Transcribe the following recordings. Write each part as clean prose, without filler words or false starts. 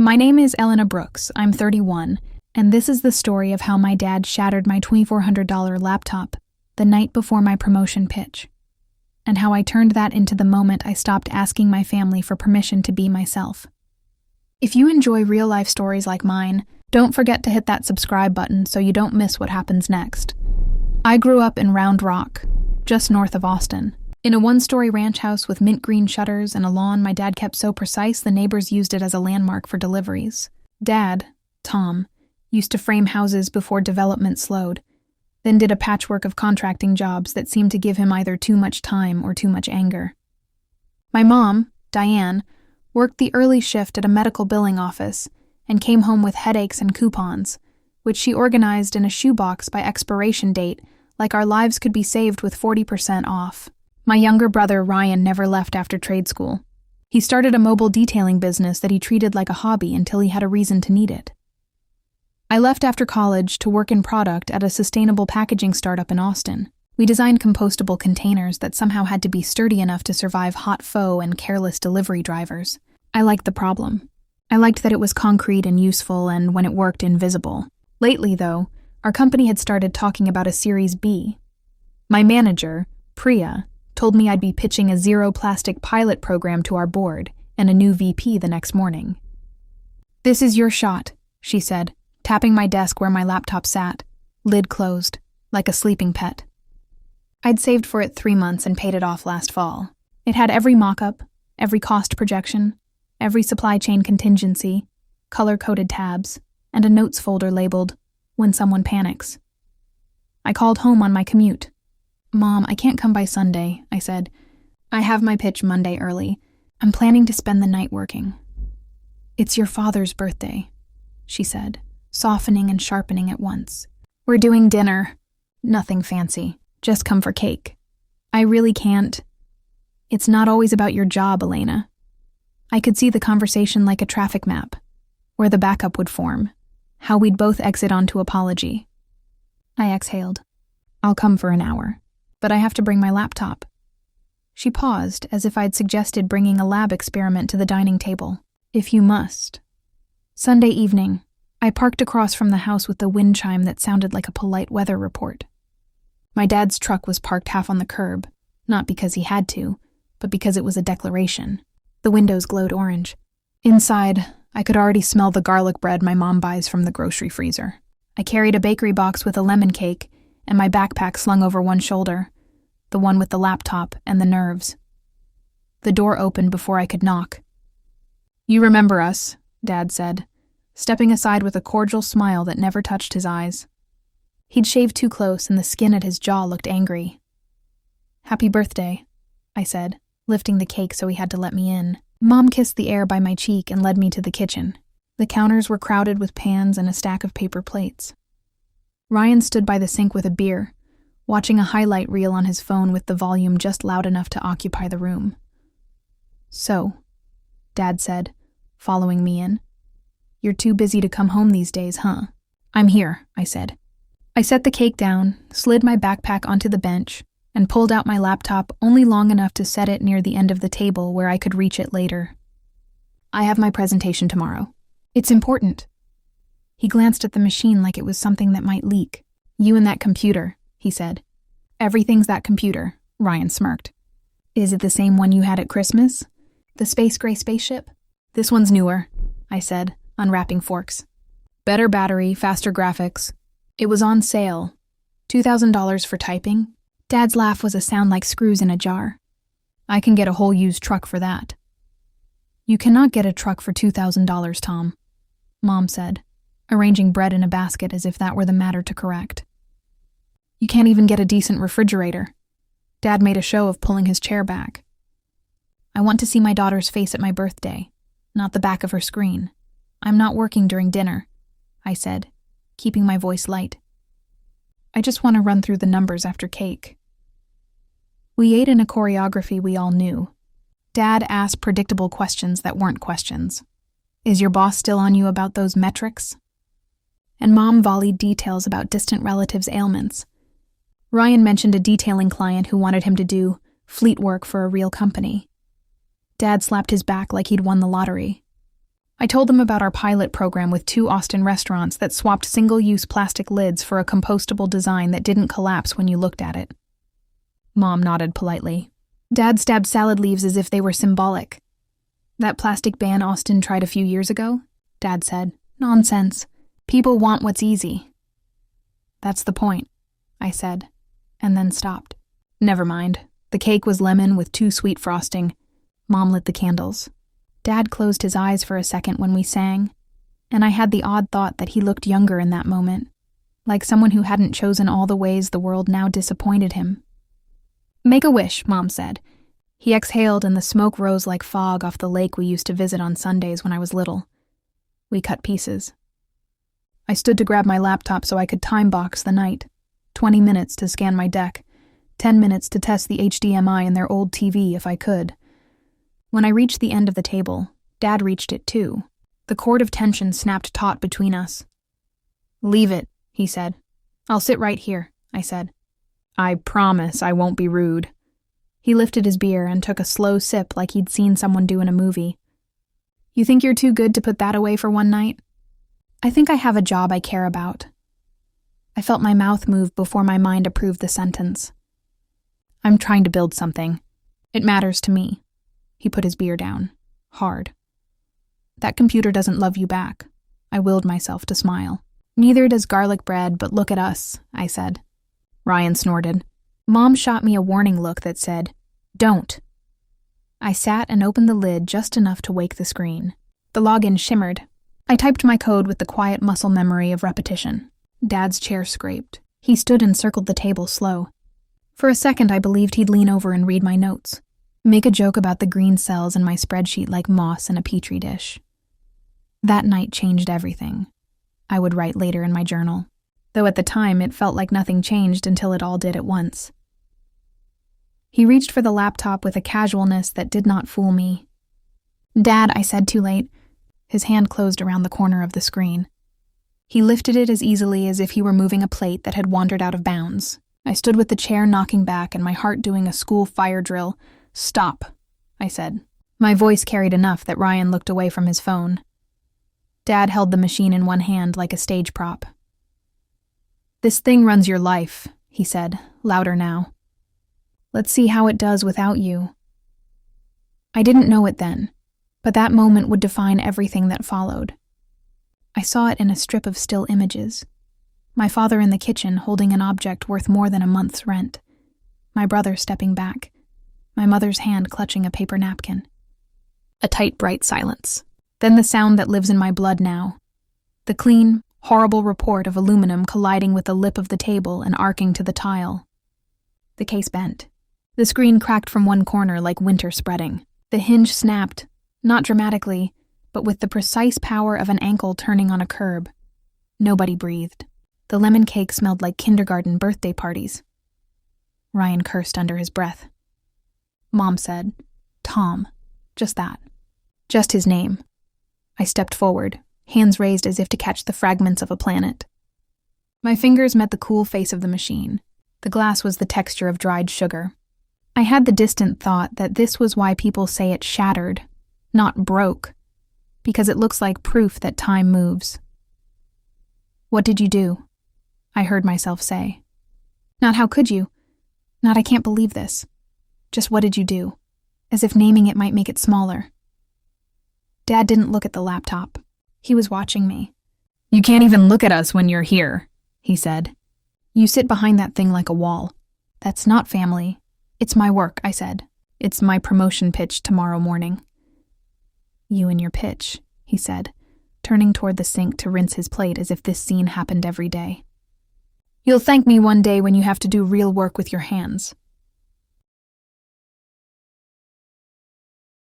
My name is Elena Brooks. I'm 31, and this is the story of how my dad shattered my $2,400 laptop the night before my promotion pitch, and how I turned that into the moment I stopped asking my family for permission to be myself. If you enjoy real-life stories like mine, don't forget to hit that subscribe button so you don't miss what happens next. I grew up in Round Rock, just north of Austin. In a one-story ranch house with mint green shutters and a lawn my dad kept so precise the neighbors used it as a landmark for deliveries. Dad, Tom, used to frame houses before development slowed, then did a patchwork of contracting jobs that seemed to give him either too much time or too much anger. My mom, Diane, worked the early shift at a medical billing office and came home with headaches and coupons, which she organized in a shoebox by expiration date, like our lives could be saved with 40% off. My younger brother, Ryan, never left after trade school. He started a mobile detailing business that he treated like a hobby until he had a reason to need it. I left after college to work in product at a sustainable packaging startup in Austin. We designed compostable containers that somehow had to be sturdy enough to survive hot pho and careless delivery drivers. I liked the problem. I liked that it was concrete and useful and, when it worked, invisible. Lately, though, our company had started talking about a Series B. My manager, Priya, told me I'd be pitching a zero-plastic pilot program to our board and a new VP the next morning. "This is your shot," she said, tapping my desk where my laptop sat, lid closed, like a sleeping pet. I'd saved for it 3 months and paid it off last fall. It had every mock-up, every cost projection, every supply chain contingency, color-coded tabs, and a notes folder labeled, "When Someone Panics." I called home on my commute. "Mom, I can't come by Sunday," I said. "I have my pitch Monday early. I'm planning to spend the night working." "It's your father's birthday," she said, softening and sharpening at once. "We're doing dinner. Nothing fancy. Just come for cake." "I really can't." "It's not always about your job, Elena." I could see the conversation like a traffic map, where the backup would form, how we'd both exit onto apology. I exhaled. "I'll come for an hour, but I have to bring my laptop." She paused, as if I'd suggested bringing a lab experiment to the dining table. "If you must." Sunday evening, I parked across from the house with the wind chime that sounded like a polite weather report. My dad's truck was parked half on the curb, not because he had to, but because it was a declaration. The windows glowed orange. Inside, I could already smell the garlic bread my mom buys from the grocery freezer. I carried a bakery box with a lemon cake and my backpack slung over one shoulder, the one with the laptop and the nerves. The door opened before I could knock. "You remember us," Dad said, stepping aside with a cordial smile that never touched his eyes. He'd shaved too close and the skin at his jaw looked angry. "Happy birthday," I said, lifting the cake so he had to let me in. Mom kissed the air by my cheek and led me to the kitchen. The counters were crowded with pans and a stack of paper plates. Ryan stood by the sink with a beer, watching a highlight reel on his phone with the volume just loud enough to occupy the room. "So," Dad said, following me in, "you're too busy to come home these days, huh?" "I'm here," I said. I set the cake down, slid my backpack onto the bench, and pulled out my laptop only long enough to set it near the end of the table where I could reach it later. "I have my presentation tomorrow. It's important." He glanced at the machine like it was something that might leak. "You and that computer," he said. "Everything's that computer," Ryan smirked. "Is it the same one you had at Christmas? The space gray spaceship?" "This one's newer," I said, unwrapping forks. "Better battery, faster graphics. It was on sale. $2,000 for typing." Dad's laugh was a sound like screws in a jar. "I can get a whole used truck for that." "You cannot get a truck for $2,000, Tom," Mom said, arranging bread in a basket as if that were the matter to correct. "You can't even get a decent refrigerator." Dad made a show of pulling his chair back. "I want to see my daughter's face at my birthday, not the back of her screen. I'm not working during dinner," I said, keeping my voice light. "I just want to run through the numbers after cake." We ate in a choreography we all knew. Dad asked predictable questions that weren't questions. "Is your boss still on you about those metrics?" And Mom volleyed details about distant relatives' ailments. Ryan mentioned a detailing client who wanted him to do fleet work for a real company. Dad slapped his back like he'd won the lottery. I told them about our pilot program with 2 Austin restaurants that swapped single-use plastic lids for a compostable design that didn't collapse when you looked at it. Mom nodded politely. Dad stabbed salad leaves as if they were symbolic. That plastic ban Austin tried a few years ago? Dad said. Nonsense. People want what's easy. That's the point, I said, and then stopped. Never mind. The cake was lemon with too sweet frosting. Mom lit the candles. Dad closed his eyes for a second when we sang, and I had the odd thought that he looked younger in that moment, like someone who hadn't chosen all the ways the world now disappointed him. Make a wish, Mom said. He exhaled and the smoke rose like fog off the lake we used to visit on Sundays when I was little. We cut pieces. I stood to grab my laptop so I could time box the night. 20 minutes to scan my deck. 10 minutes to test the HDMI in their old TV if I could. When I reached the end of the table, Dad reached it too. The cord of tension snapped taut between us. Leave it, he said. I'll sit right here, I said. I promise I won't be rude. He lifted his beer and took a slow sip like he'd seen someone do in a movie. You think you're too good to put that away for one night? I think I have a job I care about. I felt my mouth move before my mind approved the sentence. I'm trying to build something. It matters to me. He put his beer down. Hard. That computer doesn't love you back. I willed myself to smile. Neither does garlic bread, but look at us, I said. Ryan snorted. Mom shot me a warning look that said, Don't. I sat and opened the lid just enough to wake the screen. The login shimmered. I typed my code with the quiet muscle memory of repetition. Dad's chair scraped. He stood and circled the table slow. For a second, I believed he'd lean over and read my notes. Make a joke about the green cells in my spreadsheet like moss in a petri dish. That night changed everything. I would write later in my journal, though at the time it felt like nothing changed until it all did at once. He reached for the laptop with a casualness that did not fool me. Dad, I said too late. His hand closed around the corner of the screen. He lifted it as easily as if he were moving a plate that had wandered out of bounds. I stood with the chair knocking back and my heart doing a school fire drill. Stop, I said. My voice carried enough that Ryan looked away from his phone. Dad held the machine in one hand like a stage prop. This thing runs your life, he said, louder now. Let's see how it does without you. I didn't know it then, but that moment would define everything that followed. I saw it in a strip of still images. My father in the kitchen holding an object worth more than a month's rent. My brother stepping back. My mother's hand clutching a paper napkin. A tight, bright silence. Then the sound that lives in my blood now. The clean, horrible report of aluminum colliding with the lip of the table and arcing to the tile. The case bent. The screen cracked from one corner like winter spreading. The hinge snapped, not dramatically, but with the precise power of an ankle turning on a curb. Nobody breathed. The lemon cake smelled like kindergarten birthday parties. Ryan cursed under his breath. Mom said, Tom. Just that. Just his name. I stepped forward, hands raised as if to catch the fragments of a planet. My fingers met the cool face of the machine. The glass was the texture of dried sugar. I had the distant thought that this was why people say it shattered, not broke, because it looks like proof that time moves. What did you do? I heard myself say. Not how could you? Not I can't believe this. Just what did you do? As if naming it might make it smaller. Dad didn't look at the laptop. He was watching me. You can't even look at us when you're here, he said. You sit behind that thing like a wall. That's not family. It's my work, I said. It's my promotion pitch tomorrow morning. You and your pitch, he said, turning toward the sink to rinse his plate as if this scene happened every day. You'll thank me one day when you have to do real work with your hands.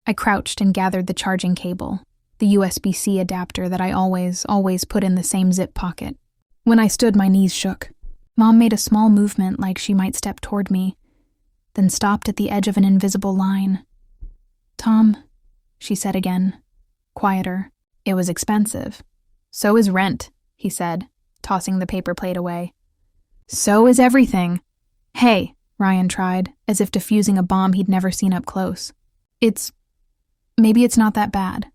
I crouched and gathered the charging cable, the USB-C adapter that I always put in the same zip pocket. When I stood, my knees shook. Mom made a small movement like she might step toward me, then stopped at the edge of an invisible line. Tom, she said again, quieter. It was expensive. So is rent, he said, tossing the paper plate away. So is everything. Hey, Ryan tried, as if defusing a bomb he'd never seen up close. Maybe it's not that bad.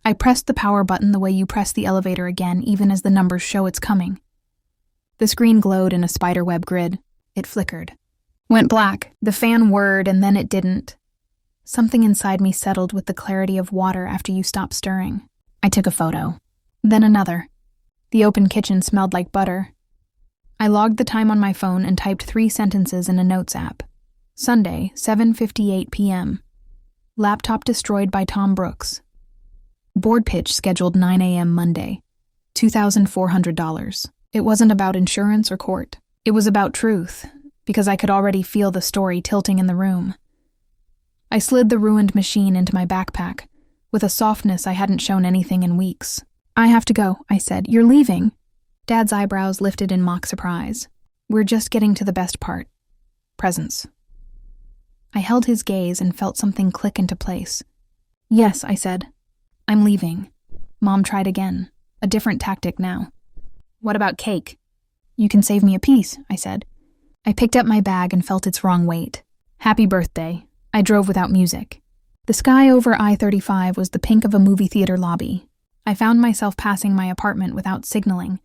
I pressed the power button the way you press the elevator again, even as the numbers show it's coming. The screen glowed in a spiderweb grid. It flickered. Went black. The fan whirred, and then it didn't. Something inside me settled with the clarity of water after you stopped stirring. I took a photo. Then another. The open kitchen smelled like butter. I logged the time on my phone and typed 3 sentences in a notes app. Sunday, 7:58 p.m. Laptop destroyed by Tom Brooks. Board pitch scheduled 9 a.m. Monday. $2,400. It wasn't about insurance or court. It was about truth, because I could already feel the story tilting in the room. I slid the ruined machine into my backpack, with a softness I hadn't shown anything in weeks. I have to go, I said. You're leaving? Dad's eyebrows lifted in mock surprise. We're just getting to the best part. Presents. I held his gaze and felt something click into place. Yes, I said. I'm leaving. Mom tried again. A different tactic now. What about cake? You can save me a piece, I said. I picked up my bag and felt its wrong weight. Happy birthday. I drove without music. The sky over I-35 was the pink of a movie theater lobby. I found myself passing my apartment without signaling,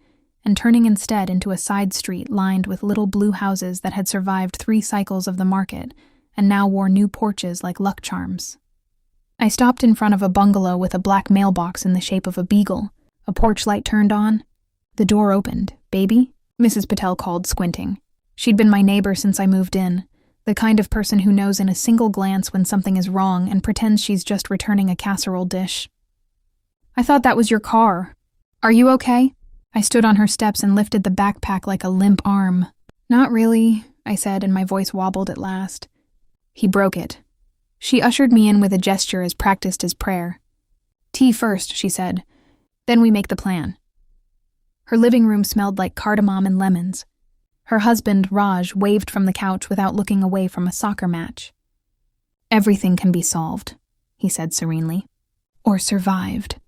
and turning instead into a side street lined with little blue houses that had survived 3 cycles of the market and now wore new porches like luck charms. I stopped in front of a bungalow with a black mailbox in the shape of a beagle. A porch light turned on. The door opened. Baby? Mrs. Patel called, squinting. She'd been my neighbor since I moved in, the kind of person who knows in a single glance when something is wrong and pretends she's just returning a casserole dish. I thought that was your car. Are you okay? I stood on her steps and lifted the backpack like a limp arm. Not really, I said, and my voice wobbled at last. He broke it. She ushered me in with a gesture as practiced as prayer. Tea first, she said. Then we make the plan. Her living room smelled like cardamom and lemons. Her husband, Raj, waved from the couch without looking away from a soccer match. Everything can be solved, he said serenely. Or survived.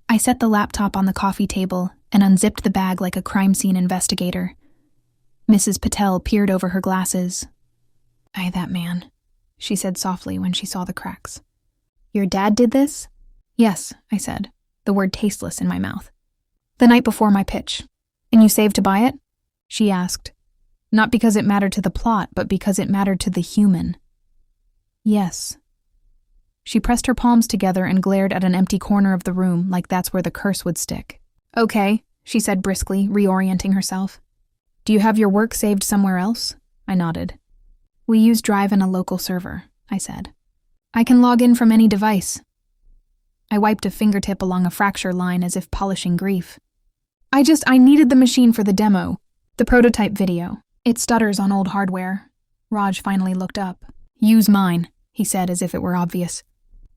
I set the laptop on the coffee table and unzipped the bag like a crime scene investigator. Mrs. Patel peered over her glasses. Aye, that man, she said softly when she saw the cracks. Your dad did this? Yes, I said, the word tasteless in my mouth. The night before my pitch. And you saved to buy it? She asked. Not because it mattered to the plot, but because it mattered to the human. Yes. She pressed her palms together and glared at an empty corner of the room like that's where the curse would stick. Okay, she said briskly, reorienting herself. Do you have your work saved somewhere else? I nodded. We use Drive and a local server, I said. I can log in from any device. I wiped a fingertip along a fracture line as if polishing grief. I needed the machine for the demo. The prototype video. It stutters on old hardware. Raj finally looked up. Use mine, he said as if it were obvious.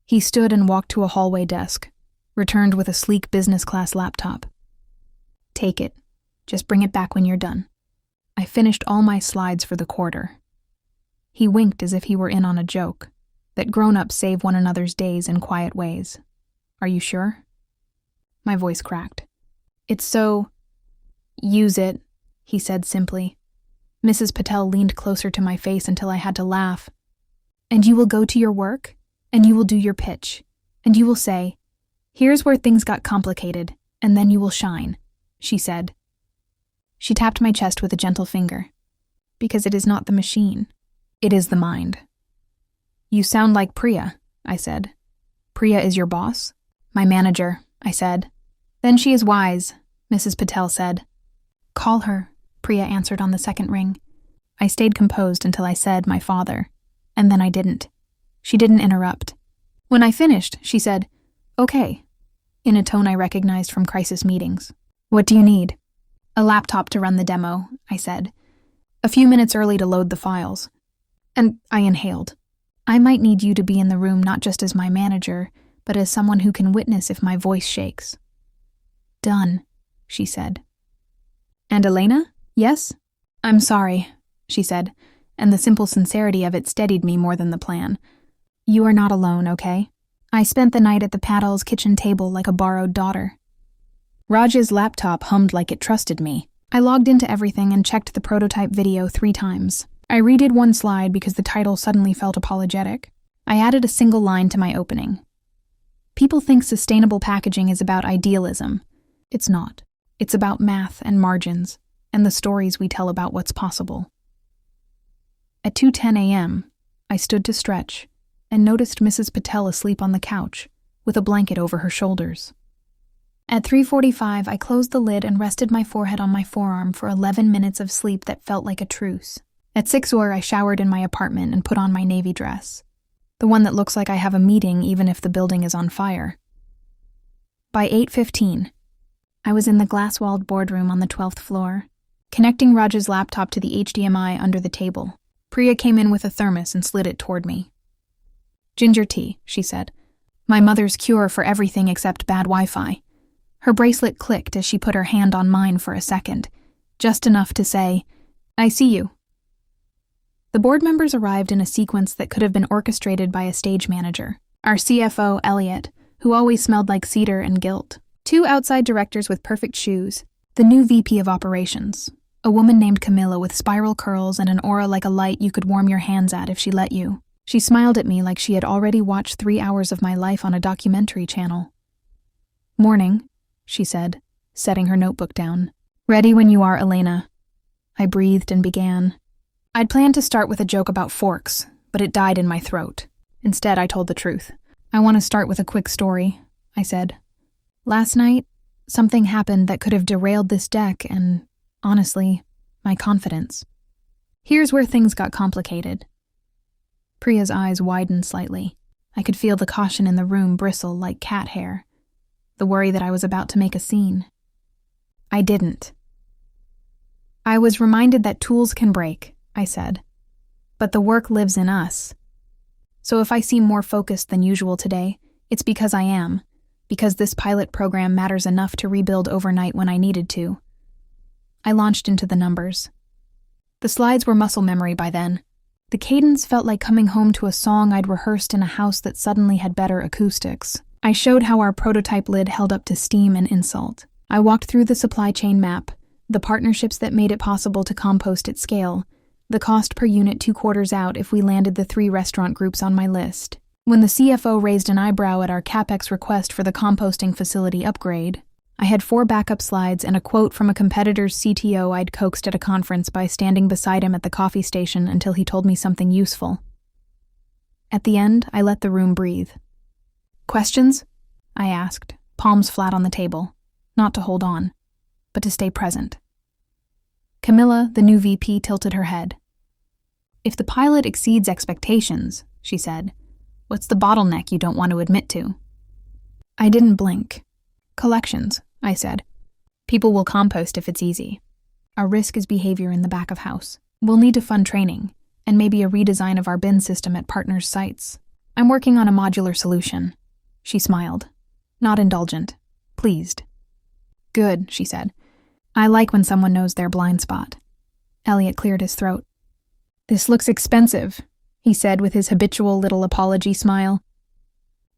He stood and walked to a hallway desk, returned with a sleek business-class laptop. Take it. Just bring it back when you're done. I finished all my slides for the quarter. He winked as if he were in on a joke, that grown-ups save one another's days in quiet ways. Are you sure? My voice cracked. It's so... Use it, he said simply. Mrs. Patel leaned closer to my face until I had to laugh. And you will go to your work, and you will do your pitch, and you will say, here's where things got complicated, and then you will shine, she said. She tapped my chest with a gentle finger. Because it is not the machine. It is the mind. You sound like Priya, I said. Priya is your boss? My manager, I said. Then she is wise, Mrs. Patel said. Call her, Priya answered on the second ring. I stayed composed until I said my father, and then I didn't. She didn't interrupt. When I finished, she said, okay, in a tone I recognized from crisis meetings. What do you need? A laptop to run the demo, I said. A few minutes early to load the files. And I inhaled. I might need you to be in the room not just as my manager, but as someone who can witness if my voice shakes. Done, she said. And Elena? Yes? I'm sorry, she said, and the simple sincerity of it steadied me more than the plan. You are not alone, okay? I spent the night at the Padel's kitchen table like a borrowed daughter. Raj's laptop hummed like it trusted me. I logged into everything and checked the prototype video 3 times. I redid one slide because the title suddenly felt apologetic. I added a single line to my opening. People think sustainable packaging is about idealism. It's not. It's about math and margins, and the stories we tell about what's possible. At 2:10 a.m., I stood to stretch and noticed Mrs. Patel asleep on the couch with a blanket over her shoulders. At 3:45, I closed the lid and rested my forehead on my forearm for 11 minutes of sleep that felt like a truce. At 6 hours, I showered in my apartment and put on my navy dress, the one that looks like I have a meeting even if the building is on fire. By 8:15, I was in the glass-walled boardroom on the 12th floor, connecting Raj's laptop to the HDMI under the table. Priya came in with a thermos and slid it toward me. "Ginger tea," she said. "My mother's cure for everything except bad Wi-Fi." Her bracelet clicked as she put her hand on mine for a second, just enough to say, "I see you." The board members arrived in a sequence that could have been orchestrated by a stage manager. Our CFO, Elliot, who always smelled like cedar and guilt. 2 outside directors with perfect shoes. The new VP of operations, a woman named Camilla with spiral curls and an aura like a light you could warm your hands at if she let you. She smiled at me like she had already watched 3 hours of my life on a documentary channel. "Morning," she said, setting her notebook down. "Ready when you are, Elena." I breathed and began. I'd planned to start with a joke about forks, but it died in my throat. Instead, I told the truth. "I want to start with a quick story," I said. "Last night, something happened that could have derailed this deck and, honestly, my confidence. Here's where things got complicated." Priya's eyes widened slightly. I could feel the caution in the room bristle like cat hair, the worry that I was about to make a scene. I didn't. "I was reminded that tools can break," I said, "but the work lives in us. So if I seem more focused than usual today, it's because I am, because this pilot program matters enough to rebuild overnight when I needed to." I launched into the numbers. The slides were muscle memory by then. The cadence felt like coming home to a song I'd rehearsed in a house that suddenly had better acoustics. I showed how our prototype lid held up to steam and insult. I walked through the supply chain map, the partnerships that made it possible to compost at scale, the cost per unit 2 quarters out if we landed the 3 restaurant groups on my list. When the CFO raised an eyebrow at our CapEx request for the composting facility upgrade, I had 4 backup slides and a quote from a competitor's CTO I'd coaxed at a conference by standing beside him at the coffee station until he told me something useful. At the end, I let the room breathe. "Questions?" I asked, palms flat on the table, not to hold on, but to stay present. Camilla, the new VP, tilted her head. "If the pilot exceeds expectations," she said, "what's the bottleneck you don't want to admit to?" I didn't blink. "Collections," I said. "People will compost if it's easy. Our risk is behavior in the back of house. We'll need to fund training, and maybe a redesign of our bin system at partners' sites. I'm working on a modular solution." She smiled. Not indulgent. Pleased. "Good," she said. "I like when someone knows their blind spot." Elliot cleared his throat. "This looks expensive," he said with his habitual little apology smile.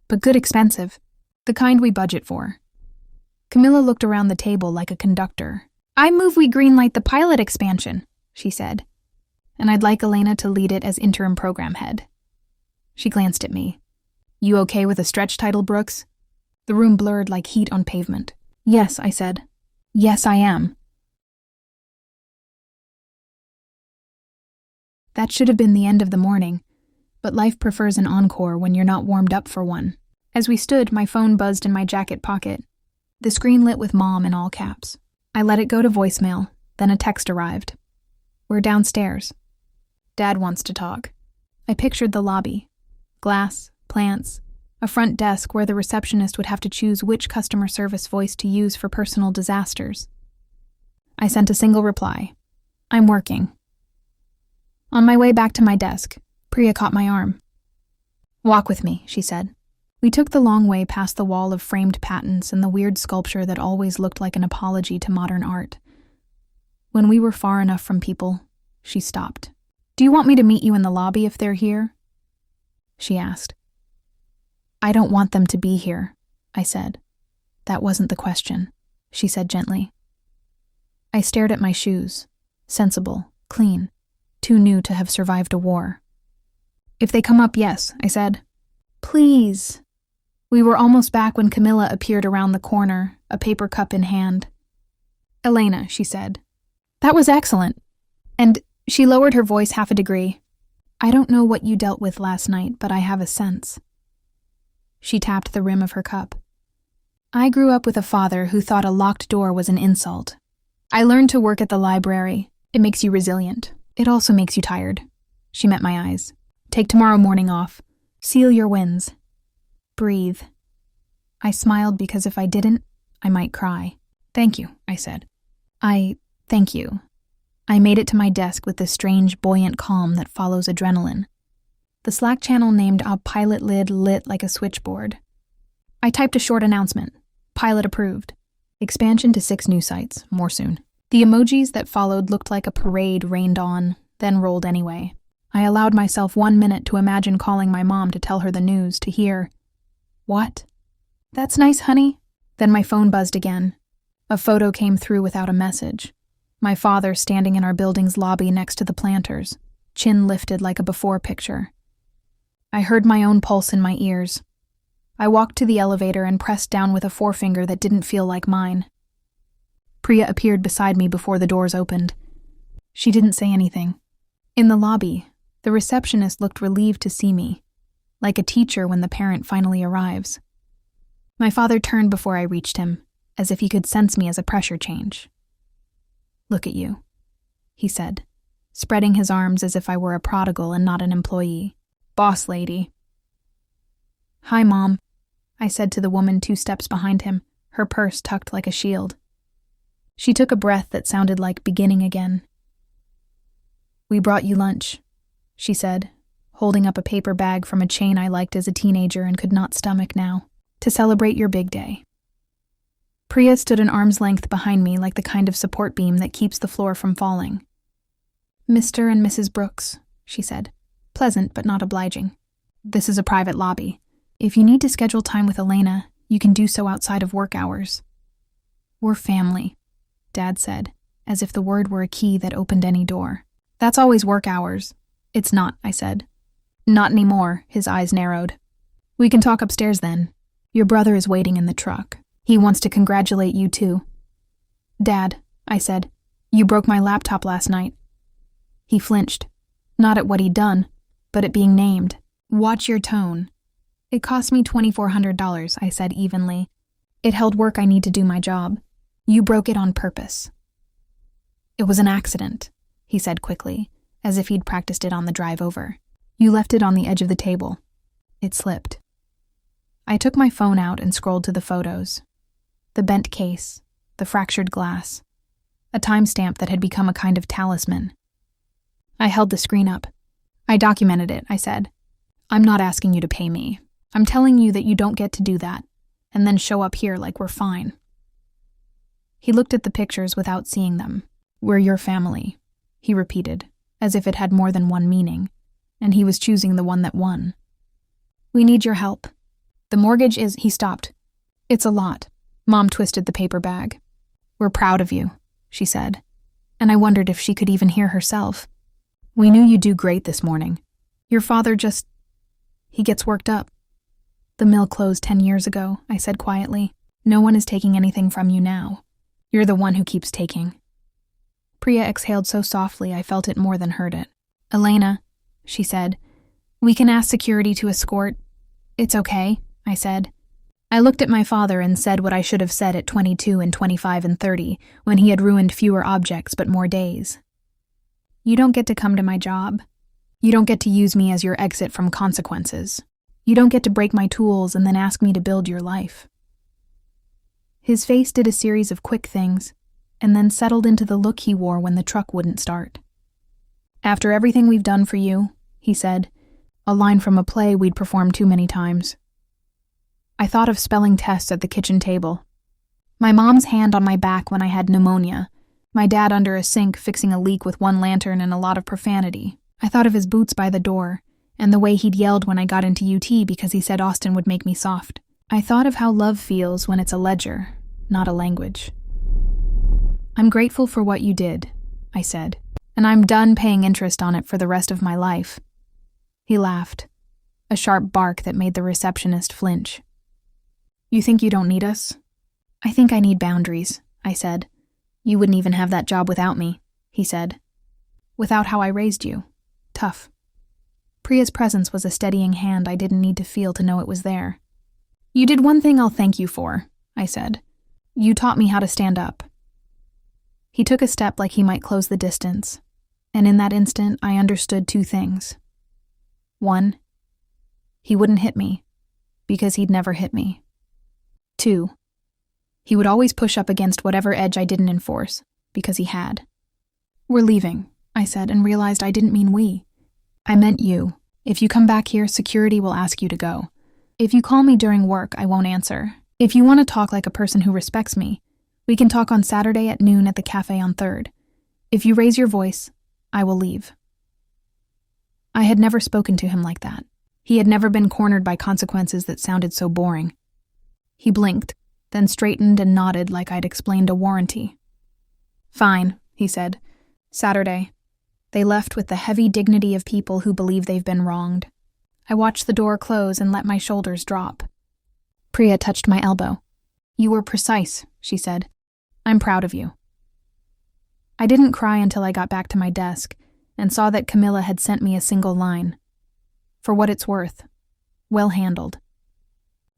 "But good expensive. The kind we budget for." Camilla looked around the table like a conductor. "I move we greenlight the pilot expansion," she said. "And I'd like Elena to lead it as interim program head." She glanced at me. "You okay with a stretch title, Brooks?" The room blurred like heat on pavement. "Yes," I said. "Yes, I am." That should have been the end of the morning, but life prefers an encore when you're not warmed up for one. As we stood, my phone buzzed in my jacket pocket. The screen lit with Mom in all caps. I let it go to voicemail, then a text arrived. "We're downstairs. Dad wants to talk." I pictured the lobby. Glass, plants, a front desk where the receptionist would have to choose which customer service voice to use for personal disasters. I sent a single reply. "I'm working." On my way back to my desk, Priya caught my arm. "Walk with me," she said. We took the long way past the wall of framed patents and the weird sculpture that always looked like an apology to modern art. When we were far enough from people, she stopped. "Do you want me to meet you in the lobby if they're here?" she asked. "I don't want them to be here," I said. "That wasn't the question," she said gently. I stared at my shoes. Sensible, clean, too new to have survived a war. "If they come up, yes," I said. "Please." We were almost back when Camilla appeared around the corner, a paper cup in hand. "Elena," she said. "That was excellent." And she lowered her voice half a degree. "I don't know what you dealt with last night, but I have a sense." She tapped the rim of her cup. "I grew up with a father who thought a locked door was an insult. I learned to work at the library. It makes you resilient. It also makes you tired." She met my eyes. "Take tomorrow morning off. Seal your wins. Breathe." I smiled because if I didn't, I might cry. "Thank you," I said. Thank you." I made it to my desk with the strange, buoyant calm that follows adrenaline. The Slack channel named Our Pilot lid lit like a switchboard. I typed a short announcement. Pilot approved. Expansion to 6 new sites, more soon. The emojis that followed looked like a parade rained on, then rolled anyway. I allowed myself 1 minute to imagine calling my mom to tell her the news, to hear, "What? That's nice, honey." Then my phone buzzed again. A photo came through without a message. My father standing in our building's lobby next to the planters, chin lifted like a before picture. I heard my own pulse in my ears. I walked to the elevator and pressed down with a forefinger that didn't feel like mine. Priya appeared beside me before the doors opened. She didn't say anything. In the lobby, the receptionist looked relieved to see me, like a teacher when the parent finally arrives. My father turned before I reached him, as if he could sense me as a pressure change. "Look at you," he said, spreading his arms as if I were a prodigal and not an employee. "Boss lady." "Hi, Mom," I said to the woman 2 steps behind him, her purse tucked like a shield. She took a breath that sounded like beginning again. "We brought you lunch," she said, holding up a paper bag from a chain I liked as a teenager and could not stomach now, "to celebrate your big day." Priya stood an arm's length behind me like the kind of support beam that keeps the floor from falling. "Mr. and Mrs. Brooks," she said, pleasant but not obliging. "This is a private lobby. If you need to schedule time with Elena, you can do so outside of work hours." "We're family," Dad said, as if the word were a key that opened any door. "That's always work hours." "It's not," I said. "Not anymore," his eyes narrowed. "We can talk upstairs then. Your brother is waiting in the truck. He wants to congratulate you too." "Dad," I said, "you broke my laptop last night." He flinched, not at what he'd done, but at being named. "Watch your tone." "It cost me $2,400, I said evenly. "It held work I need to do my job. You broke it on purpose." "It was an accident," he said quickly, as if he'd practiced it on the drive over. "You left it on the edge of the table. It slipped." I took my phone out and scrolled to the photos. The bent case, the fractured glass, a timestamp that had become a kind of talisman. I held the screen up. "I documented it," I said. "I'm not asking you to pay me. I'm telling you that you don't get to do that, and then show up here like we're fine." He looked at the pictures without seeing them. "We're your family," he repeated, as if it had more than one meaning, and he was choosing the one that won. "We need your help. The mortgage is—" He stopped. "It's a lot." Mom twisted the paper bag. "We're proud of you," she said, and I wondered if she could even hear herself. "We knew you'd do great this morning. Your father just... he gets worked up." "The mill closed 10 years ago," I said quietly. "No one is taking anything from you now. You're the one who keeps taking." Priya exhaled so softly I felt it more than heard it. "Elena," she said, "we can ask security to escort—" "It's okay," I said. I looked at my father and said what I should have said at 22 and 25 and 30, when he had ruined fewer objects but more days. "You don't get to come to my job. You don't get to use me as your exit from consequences. You don't get to break my tools and then ask me to build your life." His face did a series of quick things, and then settled into the look he wore when the truck wouldn't start. "After everything we've done for you," he said, a line from a play we'd performed too many times. I thought of spelling tests at the kitchen table. My mom's hand on my back when I had pneumonia. My dad under a sink fixing a leak with one lantern and a lot of profanity. I thought of his boots by the door, and the way he'd yelled when I got into UT because he said Austin would make me soft. I thought of how love feels when it's a ledger, not a language. "I'm grateful for what you did," I said, "and I'm done paying interest on it for the rest of my life." He laughed, a sharp bark that made the receptionist flinch. You think you don't need us? I think I need boundaries, I said. You wouldn't even have that job without me, he said. Without how I raised you. Tough. Priya's presence was a steadying hand I didn't need to feel to know it was there. You did one thing I'll thank you for, I said. You taught me how to stand up. He took a step like he might close the distance, and in that instant I understood two things. One, he wouldn't hit me, because he'd never hit me. Two, he would always push up against whatever edge I didn't enforce, because he had. We're leaving, I said, and realized I didn't mean we. I meant you. If you come back here, security will ask you to go. If you call me during work, I won't answer. If you want to talk like a person who respects me, we can talk on Saturday at noon at the cafe on 3rd. If you raise your voice, I will leave. I had never spoken to him like that. He had never been cornered by consequences that sounded so boring. He blinked, then straightened and nodded like I'd explained a warranty. Fine, he said. Saturday. They left with the heavy dignity of people who believe they've been wronged. I watched the door close and let my shoulders drop. Priya touched my elbow. You were precise, she said. I'm proud of you. I didn't cry until I got back to my desk and saw that Camilla had sent me a single line. For what it's worth. Well handled.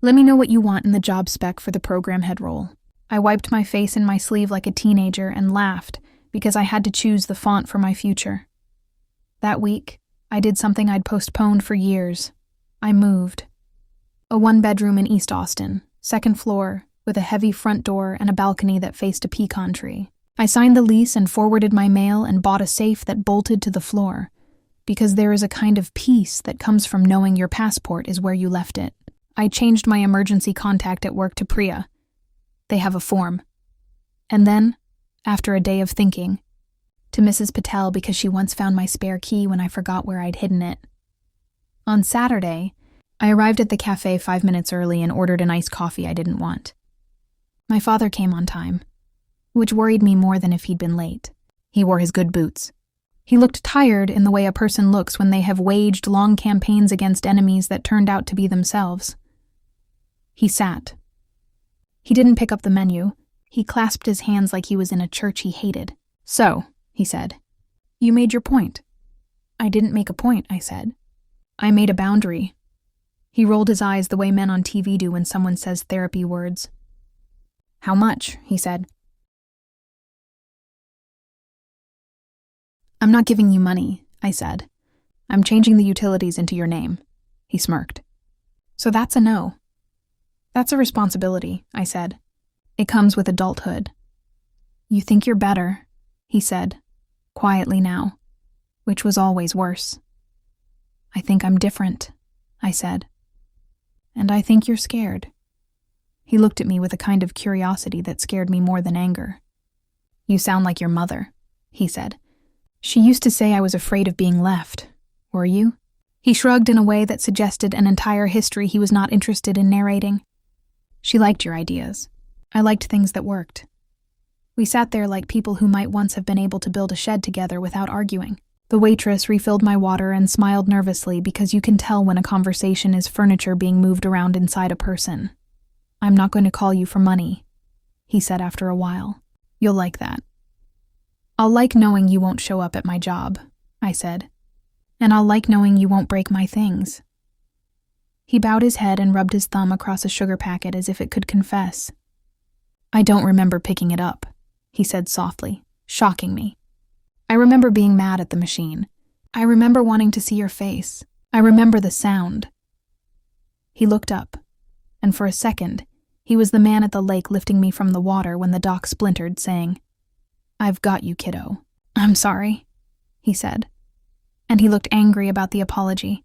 Let me know what you want in the job spec for the program head role. I wiped my face in my sleeve like a teenager and laughed because I had to choose the font for my future. That week, I did something I'd postponed for years. I moved. A 1-bedroom in East Austin, 2nd floor, with a heavy front door and a balcony that faced a pecan tree. I signed the lease and forwarded my mail and bought a safe that bolted to the floor, because there is a kind of peace that comes from knowing your passport is where you left it. I changed my emergency contact at work to Priya. They have a form. And then, after a day of thinking, to Mrs. Patel because she once found my spare key when I forgot where I'd hidden it. On Saturday, I arrived at the cafe 5 minutes early and ordered an iced coffee I didn't want. My father came on time, which worried me more than if he'd been late. He wore his good boots. He looked tired in the way a person looks when they have waged long campaigns against enemies that turned out to be themselves. He sat. He didn't pick up the menu. He clasped his hands like he was in a church he hated. So, he said, you made your point. I didn't make a point, I said. I made a boundary. He rolled his eyes the way men on TV do when someone says therapy words. How much? He said. I'm not giving you money, I said. I'm changing the utilities into your name. He smirked. So that's a no. That's a responsibility, I said. It comes with adulthood. You think you're better, he said, quietly now, which was always worse. I think I'm different, I said. And I think you're scared. He looked at me with a kind of curiosity that scared me more than anger. You sound like your mother, he said. She used to say I was afraid of being left. Were you? He shrugged in a way that suggested an entire history he was not interested in narrating. She liked your ideas. I liked things that worked. We sat there like people who might once have been able to build a shed together without arguing. The waitress refilled my water and smiled nervously because you can tell when a conversation is furniture being moved around inside a person. I'm not going to call you for money, he said after a while. You'll like that. I'll like knowing you won't show up at my job, I said. And I'll like knowing you won't break my things. He bowed his head and rubbed his thumb across a sugar packet as if it could confess. I don't remember picking it up, he said softly, shocking me. I remember being mad at the machine. I remember wanting to see your face. I remember the sound. He looked up, and for a second, he was the man at the lake lifting me from the water when the dock splintered, saying, I've got you, kiddo. I'm sorry, he said. And he looked angry about the apology,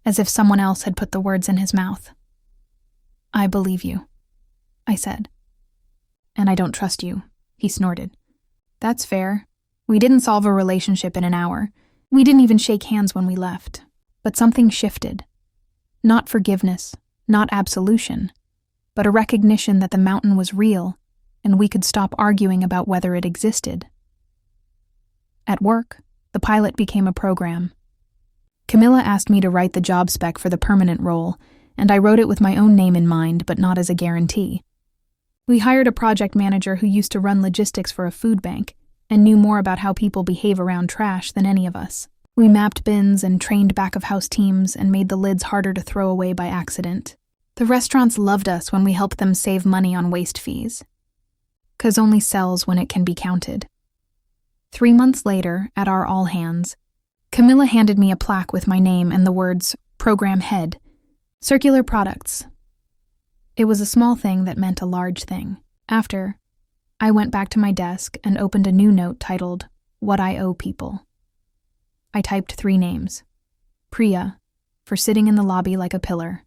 as if someone else had put the words in his mouth. I believe you, I said. And I don't trust you, he snorted. That's fair. We didn't solve a relationship in an hour. We didn't even shake hands when we left. But something shifted. Not forgiveness, not absolution, but a recognition that the mountain was real and we could stop arguing about whether it existed. At work, the pilot became a program. Camilla asked me to write the job spec for the permanent role, and I wrote it with my own name in mind, but not as a guarantee. We hired a project manager who used to run logistics for a food bank and knew more about how people behave around trash than any of us. We mapped bins and trained back-of-house teams and made the lids harder to throw away by accident. The restaurants loved us when we helped them save money on waste fees. 'Cause only sells when it can be counted. 3 months later, at our all-hands, Camilla handed me a plaque with my name and the words, Program Head, Circular Products. It was a small thing that meant a large thing. After, I went back to my desk and opened a new note titled, What I Owe People. I typed 3 names. Priya, for sitting in the lobby like a pillar.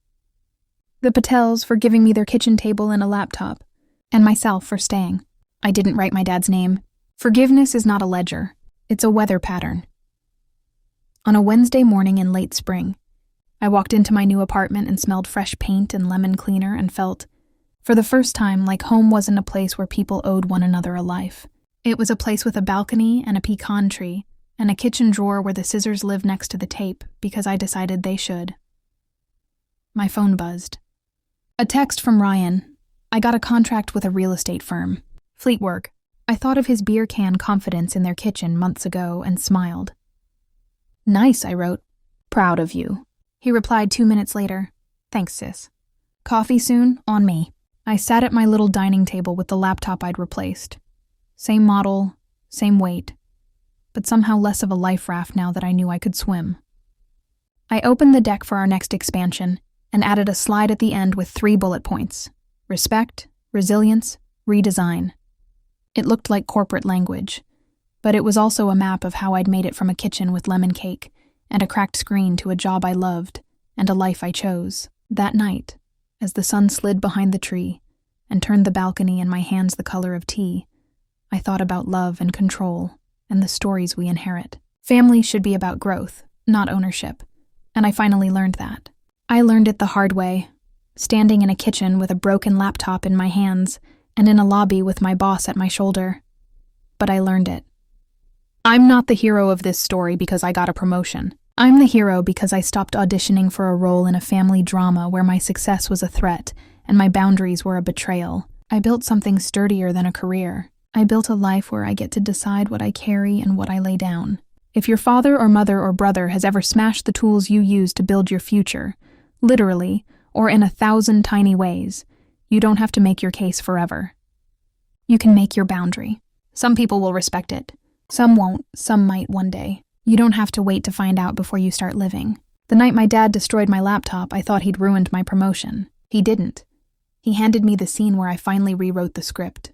The Patels for giving me their kitchen table and a laptop. And myself for staying. I didn't write my dad's name. Forgiveness is not a ledger. It's a weather pattern. On a Wednesday morning in late spring, I walked into my new apartment and smelled fresh paint and lemon cleaner and felt, for the first time, like home wasn't a place where people owed one another a life. It was a place with a balcony and a pecan tree and a kitchen drawer where the scissors lived next to the tape because I decided they should. My phone buzzed. A text from Ryan. I got a contract with a real estate firm. Fleet work. I thought of his beer can confidence in their kitchen months ago and smiled. Nice, I wrote. Proud of you. He replied 2 minutes later. Thanks, sis. Coffee soon? On me. I sat at my little dining table with the laptop I'd replaced. Same model, same weight, but somehow less of a life raft now that I knew I could swim. I opened the deck for our next expansion and added a slide at the end with 3 bullet points. Respect, resilience, redesign. It looked like corporate language, but it was also a map of how I'd made it from a kitchen with lemon cake and a cracked screen to a job I loved and a life I chose. That night, as the sun slid behind the tree and turned the balcony and my hands the color of tea, I thought about love and control and the stories we inherit. Family should be about growth, not ownership, and I finally learned that. I learned it the hard way, standing in a kitchen with a broken laptop in my hands and in a lobby with my boss at my shoulder. But I learned it. I'm not the hero of this story because I got a promotion. I'm the hero because I stopped auditioning for a role in a family drama where my success was a threat and my boundaries were a betrayal. I built something sturdier than a career. I built a life where I get to decide what I carry and what I lay down. If your father or mother or brother has ever smashed the tools you use to build your future, literally, or in 1,000 tiny ways, you don't have to make your case forever. You can make your boundary. Some people will respect it. Some won't. Some might one day. You don't have to wait to find out before you start living. The night my dad destroyed my laptop, I thought he'd ruined my promotion. He didn't. He handed me the scene where I finally rewrote the script.